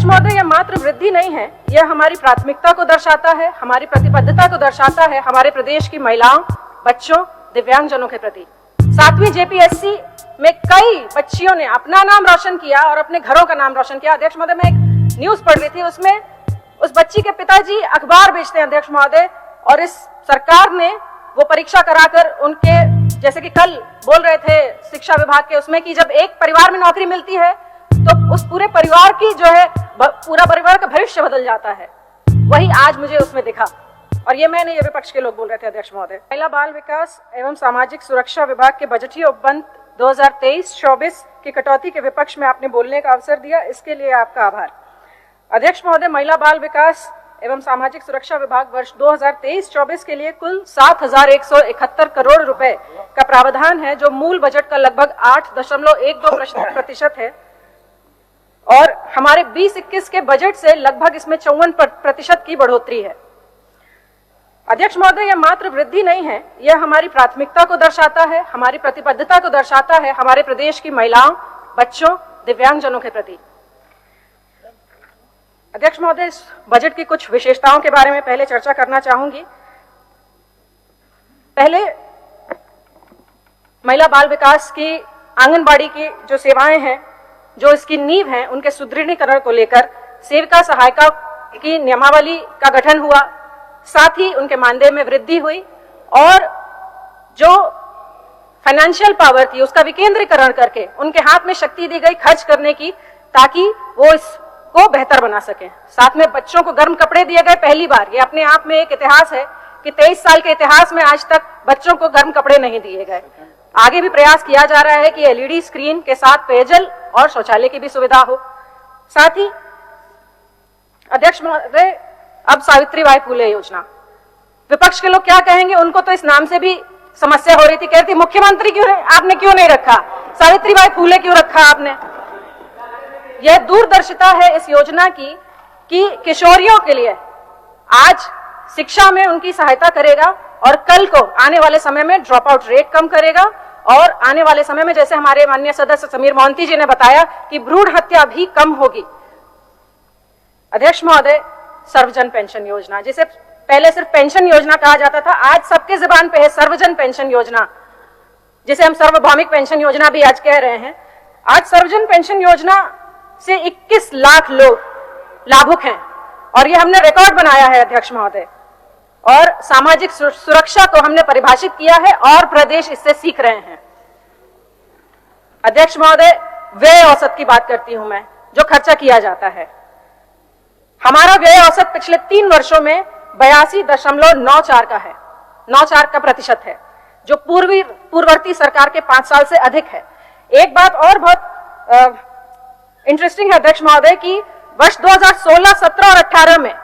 अध्यक्ष महोदय, यह मात्र वृद्धि नहीं है, यह हमारी प्राथमिकता को दर्शाता है, हमारी प्रतिबद्धता को दर्शाता है हमारे प्रदेश की महिलाओं, बच्चों, दिव्यांगजनों के प्रति। 7वीं जेपीएससी में कई बच्चियों ने अपना नाम रोशन किया और अपने घरों का नाम रोशन किया। अध्यक्ष महोदय, मैं एक न्यूज पढ़ रही थी, उसमें उस बच्ची के पिताजी अखबार बेचते हैं अध्यक्ष महोदय, और इस सरकार ने वो परीक्षा कराकर उनके, जैसे कि कल बोल रहे थे शिक्षा विभाग के उसमें, कि जब एक परिवार में नौकरी मिलती है तो उस पूरे परिवार की जो है, पूरा परिवार का भविष्य बदल जाता है। वही आज मुझे उसमें दिखा, और ये मैं नहीं, ये विपक्ष के लोग बोल रहे थे अध्यक्ष महोदय। महिला बाल विकास एवं सामाजिक सुरक्षा विभाग के बजटीय उपबंध 2023-24 की कटौती के विपक्ष में आपने बोलने का अवसर दिया, इसके लिए आपका आभार। अध्यक्ष महोदय, महिला बाल विकास एवं सामाजिक सुरक्षा विभाग वर्ष 2023-24 के लिए कुल 7,171 करोड़ रुपए का प्रावधान है, जो मूल बजट का लगभग 8.12% है, और हमारे 20-21 के बजट से लगभग इसमें 54% की बढ़ोतरी है। अध्यक्ष महोदय, यह मात्र वृद्धि नहीं है, यह हमारी प्राथमिकता को दर्शाता है, हमारी प्रतिबद्धता को दर्शाता है हमारे प्रदेश की महिलाओं, बच्चों, दिव्यांगजनों के प्रति। अध्यक्ष महोदय, इस बजट की कुछ विशेषताओं के बारे में पहले चर्चा करना चाहूंगी। पहले महिला बाल विकास की आंगनबाड़ी की जो सेवाएं हैं, जो इसकी नींव हैं, उनके सुदृढ़ीकरण को लेकर सेविका सहायिका की नियमावली का गठन हुआ, साथ ही उनके मानदेय में वृद्धि हुई, और जो फाइनेंशियल पावर थी उसका विकेंद्रीकरण करके उनके हाथ में शक्ति दी गई खर्च करने की, ताकि वो इसको बेहतर बना सके। साथ में बच्चों को गर्म कपड़े दिए गए, पहली बार। ये अपने आप में एक इतिहास है कि 23 साल के इतिहास में आज तक बच्चों को गर्म कपड़े नहीं दिए गए। आगे भी प्रयास किया जा रहा है कि एलईडी स्क्रीन के साथ पेयजल और शौचालय की भी सुविधा हो। साथ ही अध्यक्ष महोदय, अब सावित्रीबाई फुले योजना, विपक्ष के लोग क्या कहेंगे, उनको तो इस नाम से भी समस्या हो रही थी। कहती मुख्यमंत्री क्यों आपने क्यों नहीं रखा, सावित्रीबाई फुले क्यों रखा आपने। यह दूरदर्शिता है इस योजना की कि किशोरियों के लिए आज शिक्षा में उनकी सहायता करेगा, और कल को आने वाले समय में ड्रॉप आउट रेट कम करेगा, और आने वाले समय में, जैसे हमारे माननीय सदस्य समीर मोहंती जी ने बताया, कि भ्रूण हत्या भी कम होगी। अध्यक्ष महोदय, सर्वजन पेंशन योजना, जिसे पहले सिर्फ पेंशन योजना कहा जाता था, आज सबके जुबान पे है सर्वजन पेंशन योजना, जिसे हम सार्वभौमिक पेंशन योजना भी आज कह रहे हैं। आज सर्वजन पेंशन योजना से 21 लाख लोग लाभुक हैं, और ये हमने रिकॉर्ड बनाया है अध्यक्ष महोदय। और सामाजिक सुरक्षा को हमने परिभाषित किया है, और प्रदेश इससे सीख रहे हैं। अध्यक्ष महोदय, व्यय औसत की बात करती हूं मैं, जो खर्चा किया जाता है। हमारा व्यय औसत पिछले 3 वर्षों में 82.94 का है, 94% है, जो पूर्ववर्ती सरकार के 5 साल से अधिक है। एक बात और बहुत इंटरेस्टिंग है अध्यक्ष महोदय, कि वर्ष 2016, 17 और 18 में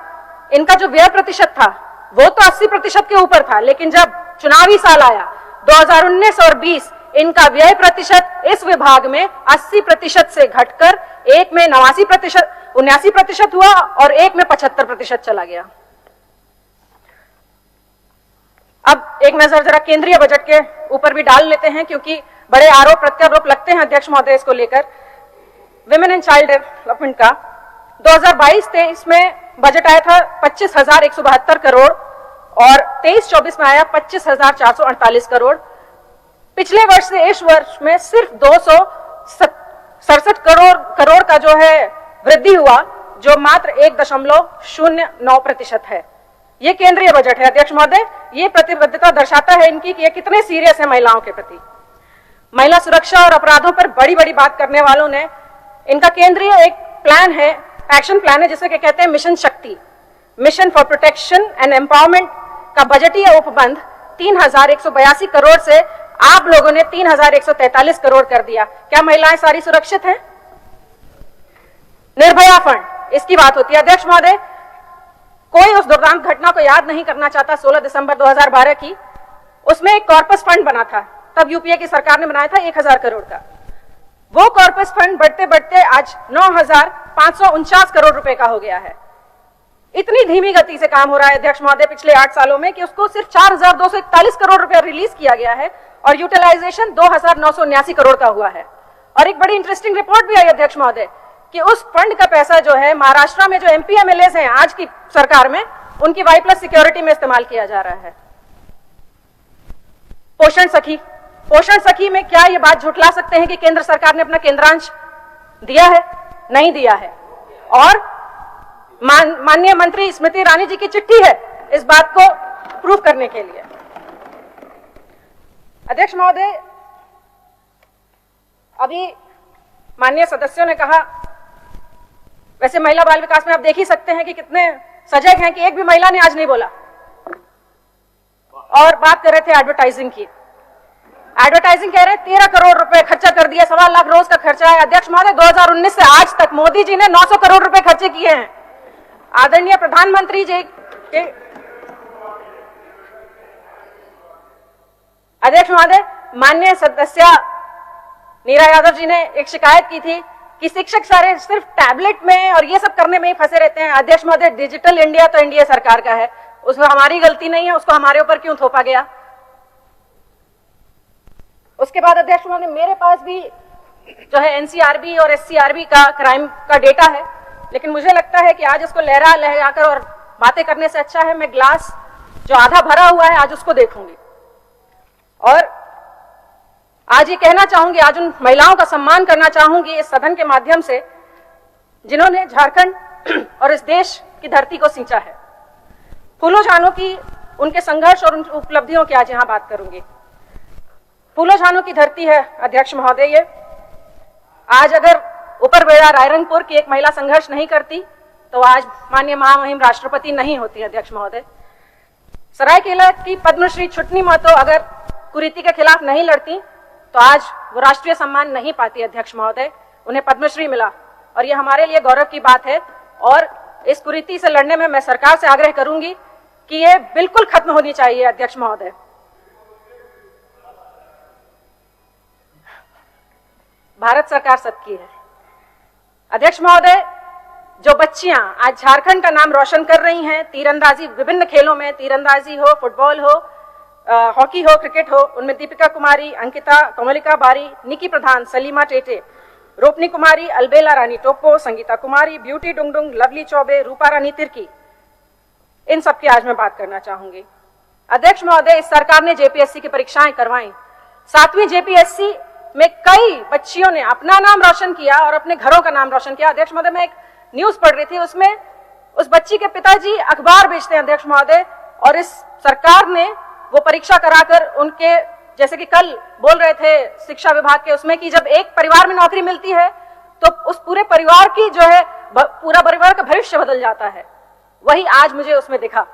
इनका जो व्यय प्रतिशत था वो तो 80% के ऊपर था, लेकिन जब चुनावी साल आया 2019 और 20, इनका व्यय प्रतिशत इस विभाग में 80% से घटकर एक में 79% हुआ, और एक में 75% चला गया। अब एक नजर जरा केंद्रीय बजट के ऊपर भी डाल लेते हैं, क्योंकि बड़े आरोप प्रत्यारोप लगते हैं अध्यक्ष महोदय इसको लेकर। विमेन एंड चाइल्ड डेवलपमेंट का 2022-23 में बजट आया था 25,172 करोड़, और 23-24 में आया 25,448 करोड़। पिछले वर्ष से इस वर्ष में सिर्फ 267 करोड़ का जो है वृद्धि हुआ, जो मात्र 1.09% है। ये केंद्रीय बजट है अध्यक्ष महोदय। ये प्रतिबद्धता दर्शाता है इनकी कि ये कितने सीरियस है महिलाओं के प्रति। महिला सुरक्षा और अपराधों पर बड़ी बड़ी बात करने वालों ने, इनका केंद्रीय एक प्लान है, एक्शन प्लान है, जिसे कहते हैं मिशन शक्ति, mission for protection and empowerment का बजटीय उपबंध 3,182 करोड़ से आप लोगों ने 3,143 करोड़ कर दिया। क्या महिलाएं सारी सुरक्षित हैं? निर्भया फंड, इसकी बात होती है अध्यक्ष महोदय। कोई उस दुर्दांत घटना को याद नहीं करना चाहता 16 दिसंबर 2012 की। उसमें एक कॉर्पस फंड बना था, तब यूपीए की सरकार ने बनाया था 1,000 करोड़ का। वो कॉर्पस फंड बढ़ते बढ़ते आज 9,549 करोड़ रुपए का हो गया है। इतनी धीमी गति से काम हो रहा है अध्यक्ष महोदय पिछले 8 सालों में, कि उसको सिर्फ 4,241 करोड़ रुपए रिलीज किया गया है, और यूटिलाइजेशन 2,979 करोड़ का हुआ है। और एक बड़ी इंटरेस्टिंग रिपोर्ट भी आई अध्यक्ष महोदय, कि उस फंड का पैसा जो है महाराष्ट्र में जो एमपी एमएलए हैं आज की सरकार में, उनकी Y+ सिक्योरिटी में इस्तेमाल किया जा रहा है। पोषण सखी में क्या ये बात झुठला सकते हैं कि केंद्र सरकार ने अपना केंद्रांश दिया है? नहीं दिया है। और माननीय मंत्री स्मृति ईरानी जी की चिट्ठी है इस बात को प्रूव करने के लिए। अध्यक्ष महोदय, अभी माननीय सदस्यों ने कहा, वैसे महिला बाल विकास में आप देख ही सकते हैं कि कितने सजग हैं कि एक भी महिला ने आज नहीं बोला। और बात कर रहे थे एडवर्टाइजिंग की। एडवर्टाइजिंग कह रहे हैं 13 करोड़ रुपए खर्चा कर दिया, 1.25 लाख रोज का खर्चा है। अध्यक्ष महोदय, 2019 से आज तक मोदी जी ने 900 करोड़ रुपए खर्चे किए हैं। आदरणीय प्रधानमंत्री जी के अध्यक्ष महोदय, माननीय सदस्य नीरा यादव जी ने एक शिकायत की थी कि शिक्षक सारे सिर्फ टैबलेट में और ये सब करने में ही फंसे रहते हैं। अध्यक्ष महोदय, डिजिटल इंडिया तो एनडीए सरकार का है, उसमें हमारी गलती नहीं है, उसको हमारे ऊपर क्यों थोपा गया? उसके बाद अध्यक्ष महोदय, मेरे पास भी जो है एनसीआरबी और एससीआरबी का क्राइम का डेटा है, लेकिन मुझे लगता है कि आज इसको लहराकर और बातें करने से अच्छा है मैं ग्लास जो आधा भरा हुआ है आज उसको देखूंगी। और आज ये कहना चाहूंगी, आज उन महिलाओं का सम्मान करना चाहूंगी इस सदन के माध्यम से जिन्होंने झारखंड और इस देश की धरती को सींचा है। फूलो झानो की उनके संघर्ष और उनकी उपलब्धियों की आज यहां बात करूंगी। फूलो झानो की धरती है अध्यक्ष महोदय, ये आज अगर ऊपरबेड़ा रायरंगपुर की एक महिला संघर्ष नहीं करती तो आज माननीय महामहिम राष्ट्रपति नहीं होती। अध्यक्ष महोदय, सरायकेला की पद्मश्री छुटनी महतो अगर कुरीति के खिलाफ नहीं लड़ती तो आज वो राष्ट्रीय सम्मान नहीं पाती। अध्यक्ष महोदय, उन्हें पद्मश्री मिला और ये हमारे लिए गौरव की बात है। और इस कुरीति से लड़ने में मैं सरकार से आग्रह करूंगी कि ये बिल्कुल खत्म होनी चाहिए। अध्यक्ष महोदय, भारत सरकार सबकी है। अध्यक्ष महोदय, जो बच्चियां आज झारखंड का नाम रोशन कर रही हैं तीरंदाजी, विभिन्न खेलों में तीरंदाजी हो, फुटबॉल हो, हॉकी हो, क्रिकेट हो, उनमें दीपिका कुमारी, अंकिता, कोमलिका बारी, निकी प्रधान, सलीमा टेटे, रोपनी कुमारी, अलबेला रानी टोप्पो, संगीता कुमारी, ब्यूटी डुंगडुंग, लवली चौबे, रूपा रानी तिर्की, इन सब की आज मैं बात करना चाहूंगी। अध्यक्ष महोदय, इस सरकार ने जेपीएससी की परीक्षाएं करवाई। 7वीं जेपीएससी में कई बच्चियों ने अपना नाम रोशन किया और अपने घरों का नाम रोशन किया। अध्यक्ष महोदय, मैं एक न्यूज पढ़ रही थी, उसमें उस बच्ची के पिताजी अखबार बेचते हैं। अध्यक्ष महोदय, और इस सरकार ने वो परीक्षा कराकर उनके, जैसे कि कल बोल रहे थे शिक्षा विभाग के उसमें कि जब एक परिवार में नौकरी मिलती है तो उस पूरे परिवार की जो है पूरा परिवार का भविष्य बदल जाता है। वही आज मुझे उसमें दिखा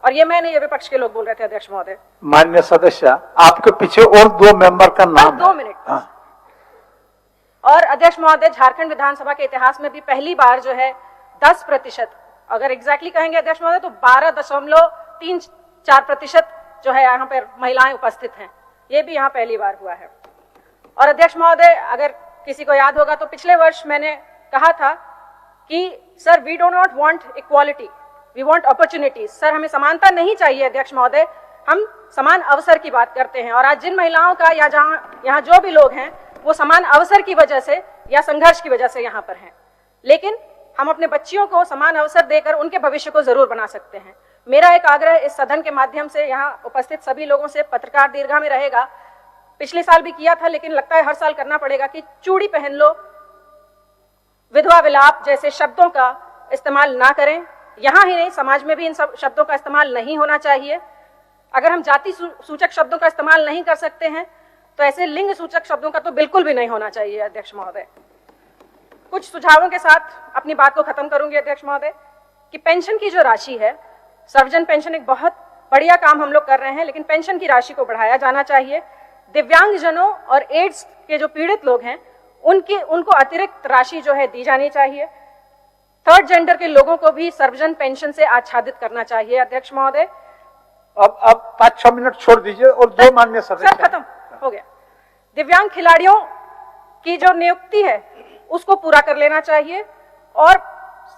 और ये मैं नहीं, ये विपक्ष के लोग बोल रहे थे। अध्यक्ष महोदय, माननीय सदस्य, आपके पीछे और 2 मेंबर का नाम 2 मिनट। और अध्यक्ष महोदय, झारखंड विधानसभा के इतिहास में भी पहली बार जो है 10%, अगर एग्जैक्टली कहेंगे अध्यक्ष महोदय तो 12.34% जो है यहाँ पर महिलाएं उपस्थित हैं। ये भी यहाँ पहली बार हुआ है। और अध्यक्ष महोदय, अगर किसी को याद होगा तो पिछले वर्ष मैंने कहा था कि sir we do not want equality, we want opportunities. Sir, हमें समानता नहीं चाहिए अध्यक्ष महोदय, हम समान अवसर की बात करते हैं। और आज जिन महिलाओं का या यहाँ जो भी लोग हैं वो समान अवसर की वजह से या संघर्ष की वजह से यहाँ पर हैं, लेकिन हम अपने बच्चियों को समान अवसर देकर उनके भविष्य को जरूर बना सकते हैं। मेरा एक आग्रह इस सदन के माध्यम से यहाँ उपस्थित सभी लोगों से, पत्रकार दीर्घा में रहेगा, पिछले साल भी किया था लेकिन लगता है हर साल करना पड़ेगा कि चूड़ी पहन लो, विधवा विलाप जैसे शब्दों का इस्तेमाल ना करें। यहाँ ही नहीं, समाज में भी इन सब शब्दों का इस्तेमाल नहीं होना चाहिए। अगर हम जाति सूचक शब्दों का इस्तेमाल नहीं कर सकते हैं तो ऐसे लिंग सूचक शब्दों का तो बिल्कुल भी नहीं होना चाहिए। अध्यक्ष महोदय, कुछ सुझावों के साथ अपनी बात को खत्म करूंगी। अध्यक्ष महोदय, कि पेंशन की जो राशि है, सर्वजन पेंशन एक बहुत बढ़िया काम हम लोग कर रहे हैं, लेकिन पेंशन की राशि को बढ़ाया जाना चाहिए। दिव्यांगजनों और एड्स के जो पीड़ित लोग हैं उनको अतिरिक्त राशि जो है दी जानी चाहिए। थर्ड जेंडर के लोगों को भी सर्वजन पेंशन से आच्छादित करना चाहिए। अध्यक्ष महोदय, अब 5-6 मिनट छोड़ दीजिए और 2 माननीय सदस्य। सर, खत्म हो गया। दिव्यांग खिलाड़ियों की जो नियुक्ति है उसको पूरा कर लेना चाहिए। और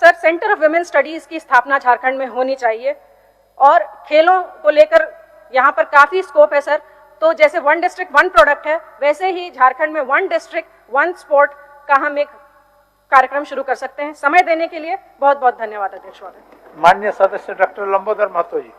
sir, centre of women studies की स्थापना झारखंड में होनी चाहिए। और खेलों को लेकर यहाँ पर काफी स्कोप है सर। तो जैसे 1 डिस्ट्रिक्ट 1 प्रोडक्ट है, वैसे ही झारखंड में 1 डिस्ट्रिक्ट 1 स्पोर्ट का हम एक कार्यक्रम शुरू कर सकते हैं। समय देने के लिए बहुत बहुत धन्यवाद अध्यक्ष महोदय। माननीय सदस्य डॉक्टर लंबोदर महतो जी।